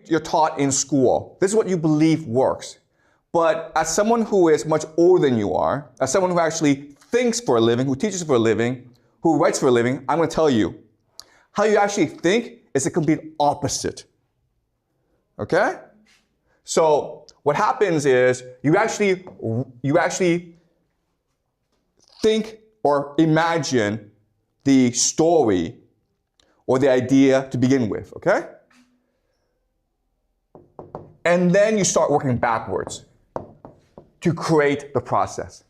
you're taught in school. This is what you believe works. But as someone who is much older than you are, as someone who actually thinks for a living, who teaches for a living, who writes for a living, I'm going to tell you, how you actually think is the complete opposite. Okay? So what happens is you actually think or imagine the story or the idea to begin with, okay? And then you start working backwards to create the process.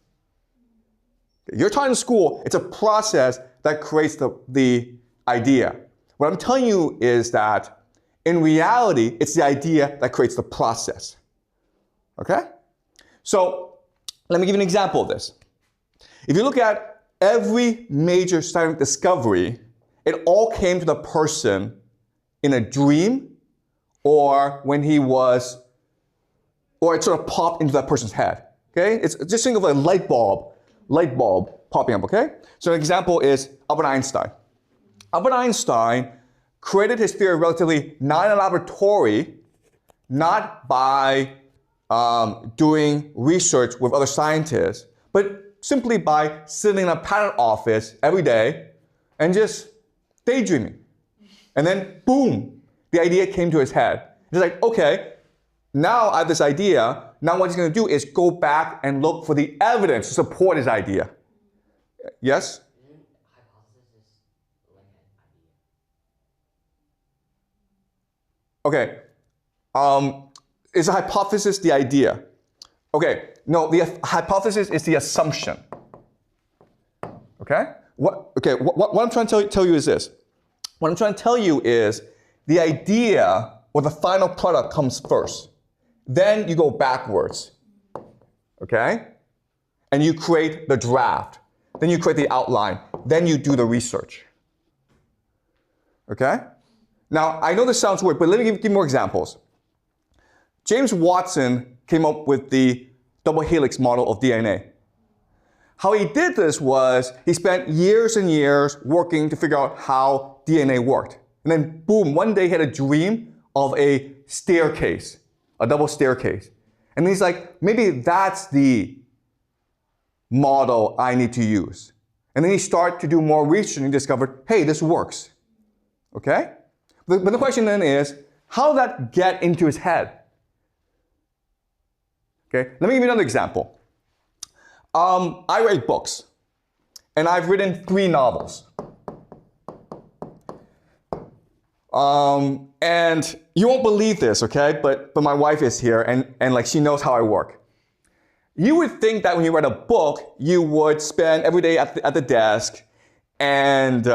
You're taught in school, it's a process that creates the idea. What I'm telling you is that in reality, it's the idea that creates the process. Okay? So let me give you an example of this. If you look at every major scientific discovery, it all came to the person in a dream or when he was, or it sort of popped into that person's head. Okay? It's just think of a light bulb popping up, okay? So an example is Albert Einstein. Albert Einstein created his theory relatively not in a laboratory, not by doing research with other scientists, but simply by sitting in a patent office every day and just daydreaming. And then, boom, the idea came to his head. He's like, okay, now I have this idea. Now what he's going to do is go back and look for the evidence to support his idea. Yes? Okay. Is a hypothesis the idea? Okay. No, the hypothesis is the assumption. Okay? What I'm trying to tell you is this. What I'm trying to tell you is the idea or the final product comes first. Then you go backwards. Okay? And you create the draft. Then you create the outline. Then you do the research. Okay? Now, I know this sounds weird, but let me give you more examples. James Watson came up with the double helix model of DNA. How he did this was he spent years and years working to figure out how DNA worked. And then, boom, one day he had a dream of a staircase, a double staircase. And he's like, maybe that's the model I need to use. And then he started to do more research and he discovered, hey, this works. Okay? But the question then is, how did that get into his head? Okay, let me give you another example. I write books, and I've written 3 novels. And you won't believe this, okay? But my wife is here, and like she knows how I work. You would think that when you write a book, you would spend every day at the desk and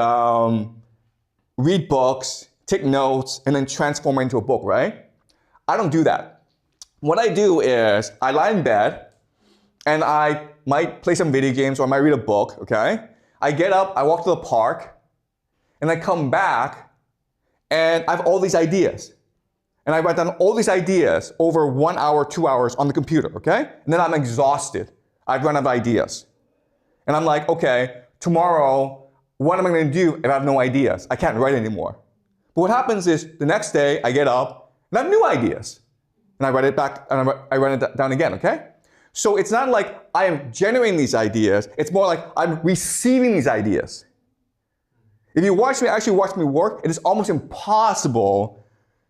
read books, take notes, and then transform it into a book, right? I don't do that. What I do is I lie in bed and I might play some video games or I might read a book, okay? I get up, I walk to the park, and I come back and I have all these ideas. And I write down all these ideas over 1 hour, 2 hours on the computer, okay? And then I'm exhausted. I've run out of ideas. And I'm like, okay, tomorrow, what am I going to do if I have no ideas? I can't write anymore. But what happens is the next day I get up and I have new ideas. And I write it back and I write it down again, okay? So it's not like I am generating these ideas, it's more like I'm receiving these ideas. If you actually watch me work, it is almost impossible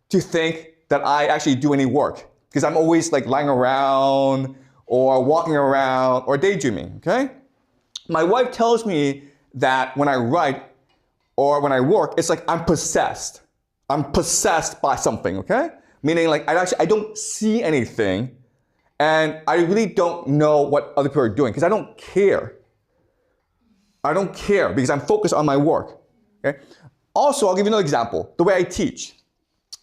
to think that I actually do any work because I'm always like lying around or walking around or daydreaming, okay? My wife tells me that when I write or when I work, it's like I'm possessed. I'm possessed by something, okay? Meaning like I don't see anything and I really don't know what other people are doing because I don't care. I don't care because I'm focused on my work, okay? Also, I'll give you another example, the way I teach.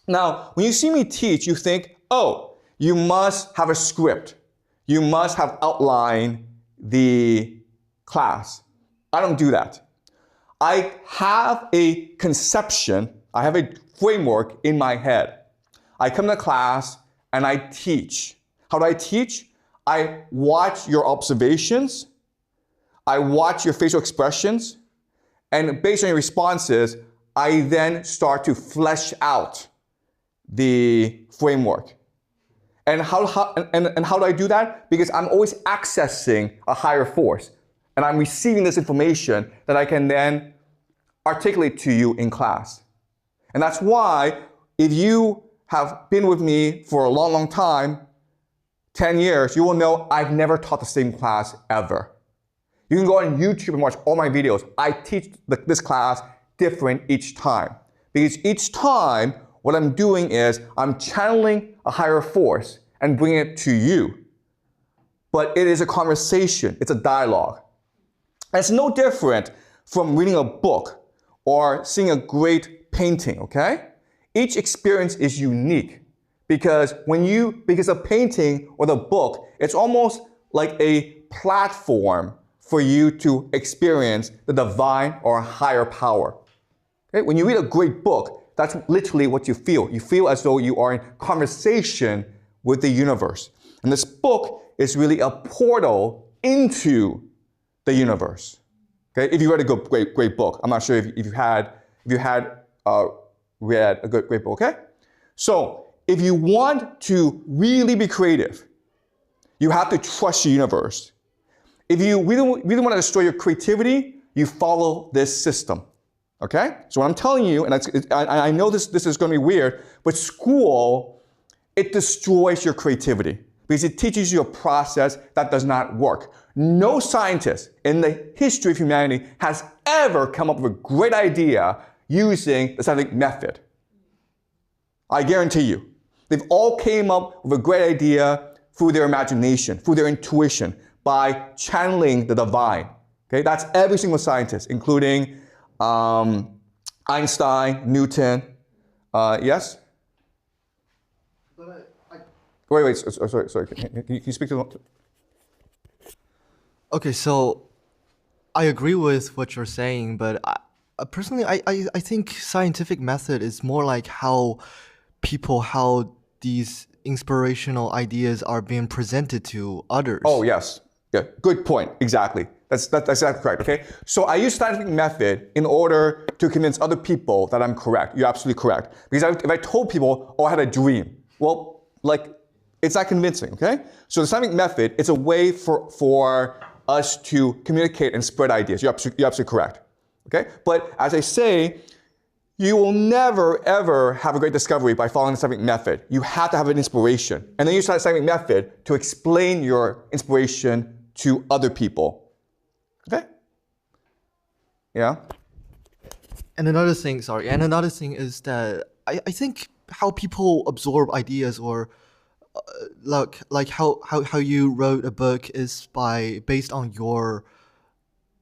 Now, when you see me teach, you think, oh, you must have a script. You must have outlined the class. I don't do that. I have a conception, I have a framework in my head. I come to class and I teach. How do I teach? I watch your observations, I watch your facial expressions, and based on your responses, I then start to flesh out the framework. And how do I do that? Because I'm always accessing a higher force. And I'm receiving this information that I can then articulate to you in class. And that's why if you have been with me for a long, long time, 10 years, you will know I've never taught the same class ever. You can go on YouTube and watch all my videos. I teach this class different each time. Because each time, what I'm doing is I'm channeling a higher force and bringing it to you. But it is a conversation. It's a dialogue. And it's no different from reading a book or seeing a great painting, okay? Each experience is unique because a painting or the book, it's almost like a platform for you to experience the divine or higher power. Okay? When you read a great book, that's literally what you feel. You feel as though you are in conversation with the universe. And this book is really a portal into the universe. Okay? If you read a great book, I'm not sure if you had read a great book. Okay? So if you want to really be creative, you have to trust the universe. If you really want to destroy your creativity, you follow this system. Okay? So what I'm telling you, and I know this is going to be weird, but school, it destroys your creativity because it teaches you a process that does not work. No scientist in the history of humanity has ever come up with a great idea using the scientific method. I guarantee you. They've all came up with a great idea through their imagination, through their intuition, by channeling the divine. Okay? That's every single scientist, including Einstein, Newton. Yes? Wait, sorry. Can you speak to the... Okay, so I agree with what you're saying, but personally, I think scientific method is more like how these inspirational ideas are being presented to others. Oh, yes. Yeah, good point. Exactly. That's exactly correct, okay? So I use scientific method in order to convince other people that I'm correct. You're absolutely correct. Because if I told people, oh, I had a dream, well, it's not convincing, okay? So the scientific method, it's a way for us to communicate and spread ideas. You're absolutely correct, okay? But as I say, you will never, ever have a great discovery by following the scientific method. You have to have an inspiration. And then use the scientific method to explain your inspiration to other people. Okay? Yeah? And another thing is that I think how people absorb ideas or like how you wrote a book is based on your,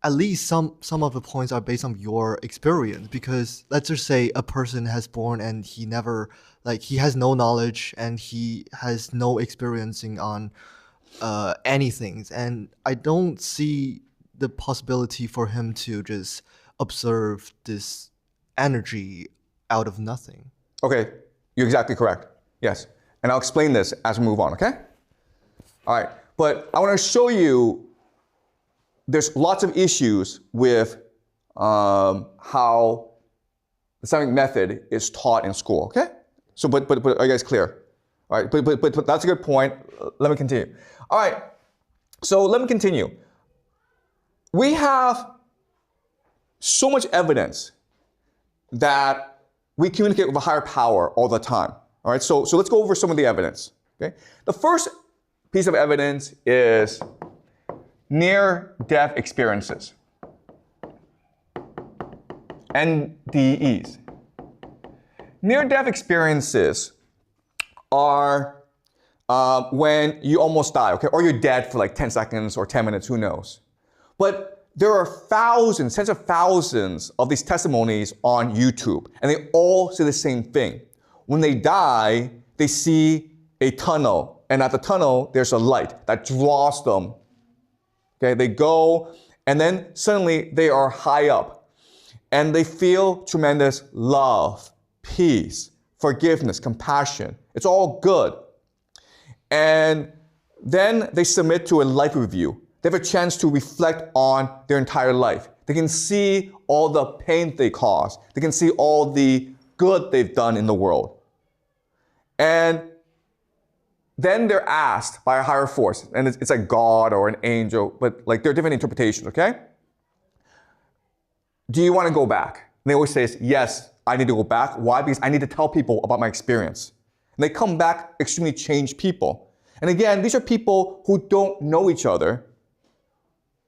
at least some of the points are based on your experience, because let's just say a person has born and he has no knowledge and he has no experiencing on anything, and I don't see the possibility for him to just observe this energy out of nothing. Okay, you're exactly correct. Yes, and I'll explain this as we move on, okay? All right, but I want to show you there's lots of issues with how the scientific method is taught in school, okay? So, but are you guys clear? All right, but that's a good point. Let me continue. All right, so let me continue. We have so much evidence that we communicate with a higher power all the time. All right, so let's go over some of the evidence, okay? The first piece of evidence is near-death experiences, NDEs. Near-death experiences are when you almost die, okay? Or you're dead for like 10 seconds or 10 minutes, who knows? But there are thousands, tens of thousands of these testimonies on YouTube, and they all say the same thing. When they die, they see a tunnel, and at the tunnel, there's a light that draws them. Okay, they go, and then suddenly they are high up, and they feel tremendous love, peace, forgiveness, compassion. It's all good. And then they submit to a life review. They have a chance to reflect on their entire life. They can see all the pain they caused. They can see all the good they've done in the world. And then they're asked by a higher force, and it's like God or an angel, but like there are different interpretations, okay? Do you want to go back? And they always say, yes, I need to go back. Why? Because I need to tell people about my experience. And they come back extremely changed people. And again, these are people who don't know each other.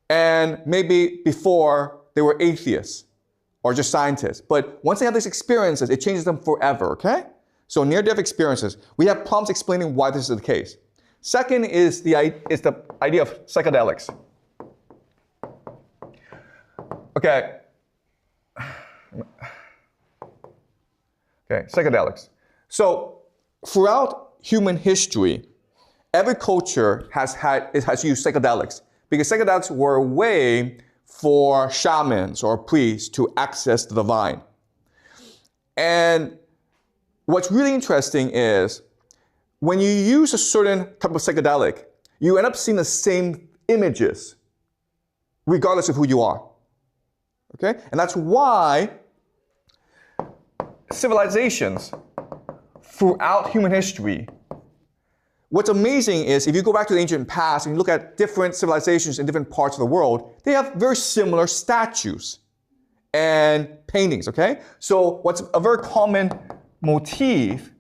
And maybe before they were atheists or just scientists. But once they have these experiences, it changes them forever, okay? So near-death experiences, we have problems explaining why this is the case. Second is the idea of psychedelics. Okay. Okay, psychedelics. So throughout human history, every culture has used psychedelics because psychedelics were a way for shamans or priests to access the divine. And what's really interesting is when you use a certain type of psychedelic, you end up seeing the same images regardless of who you are. Okay? And that's why civilizations throughout human history, what's amazing is if you go back to the ancient past and you look at different civilizations in different parts of the world, they have very similar statues and paintings, okay? So what's a very common motif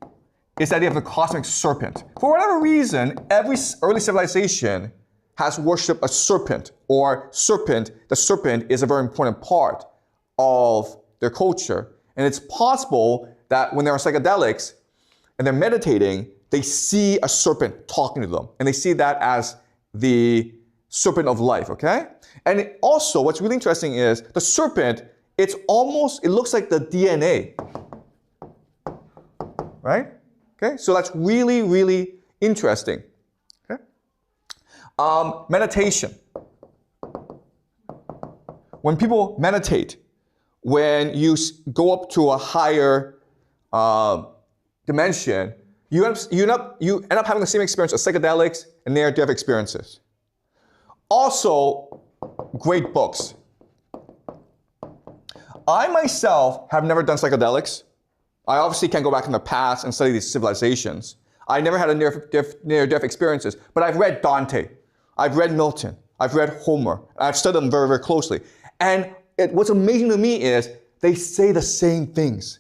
is the idea of the cosmic serpent. For whatever reason, every early civilization has worshipped a serpent, or the serpent is a very important part of their culture. And it's possible that when they're on psychedelics and they're meditating, they see a serpent talking to them. And they see that as the serpent of life, okay? And also, what's really interesting is the serpent, it looks like the DNA, right? Okay, so that's really, really interesting. Okay? Meditation. When people meditate, when you go up to a higher dimension, you end up having the same experience as psychedelics and near-death experiences. Also, great books. I myself have never done psychedelics. I obviously can't go back in the past and study these civilizations. I never had a near-death experiences, but I've read Dante, I've read Milton, I've read Homer, I've studied them very, very closely. And what's amazing to me is they say the same things.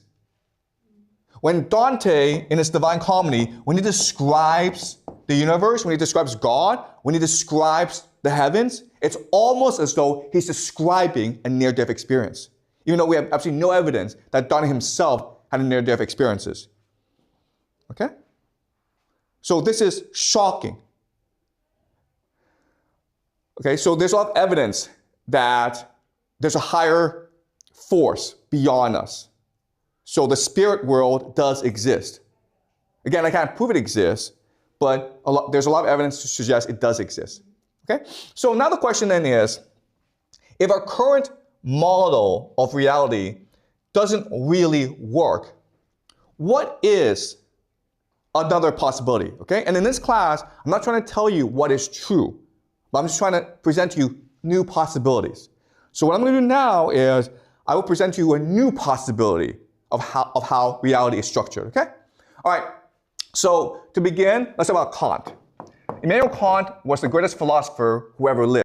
When Dante, in his Divine Comedy, when he describes the universe, when he describes God, when he describes the heavens, it's almost as though he's describing a near-death experience. Even though we have absolutely no evidence that Dante himself had near-death experiences. Okay? So this is shocking. Okay, so there's a lot of evidence that there's a higher force beyond us. So the spirit world does exist. Again, I can't prove it exists, but there's a lot of evidence to suggest it does exist. Okay? So now the question then is, if our current model of reality doesn't really work, what is another possibility? Okay? And in this class, I'm not trying to tell you what is true, but I'm just trying to present to you new possibilities. So what I'm going to do now is I will present to you a new possibility of how reality is structured. Okay? All right. So to begin, let's talk about Kant. Immanuel Kant was the greatest philosopher who ever lived.